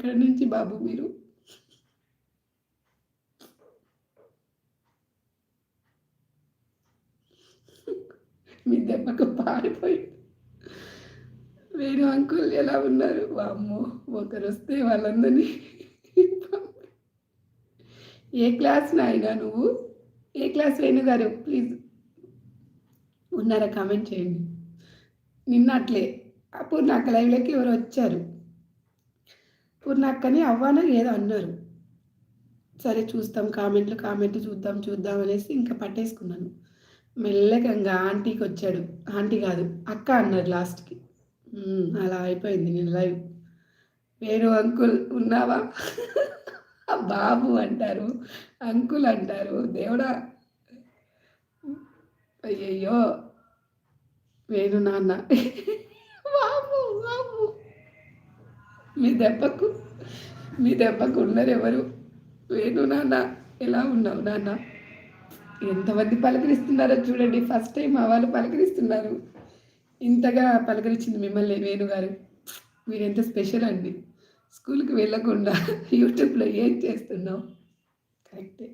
ఎక్కడి నుంచి బాబు మీరు? మీ దెబ్బకు పారిపోయి వేణు అంకుల్ ఎలా ఉన్నారు? వామ్మో! ఒకరొస్తే వాళ్ళందరినీ ఏ క్లాస్ నాయనా నువ్వు? ఏ క్లాస్ వేణు గారు? ప్లీజ్ ఉన్నారా? కామెంట్ చేయండి. నిన్న అట్లే పూర్ణక్క లైవ్‌లోకి ఎవరో వచ్చారు. పూర్ణక్కని అవ్వనో ఏదో అన్నారు. సరే చూస్తాం కామెంట్ చూద్దాం చూద్దాం అనేసి ఇంకా పట్టేసుకున్నాను. మెల్లగా ఇంగా ఆంటీకొచ్చాడు. ఆంటీ గాదు అక్క అన్నారు లాస్ట్‌కి. అలా అయిపోయింది నిన్న లైవ్. వేణు అంకుల్ ఉన్నావా? బాబు అంటారు. అంకుల్ అంటారు. దేవుడా! అయ్యయ్యో! వేణు నాన్న. వామ్మో! వామ్మో! మీ దెబ్బకు మీ దెబ్బకు ఉన్నరెవరు? వేణు నాన్న ఎలా ఉన్నావు నాన్న? ఎంతమంది పలకరిస్తున్నారో చూడండి. ఫస్ట్ టైం మా వాళ్ళు పలకరిస్తున్నారు. ఇంతగా పలకరించింది మిమ్మల్ని వేణు గారు. మీరెంత స్పెషల్ అండి. స్కూల్‌కి వెళ్ళకుండా యూట్యూబ్‌లో ఏం చేస్తున్నావు? కరెక్టే.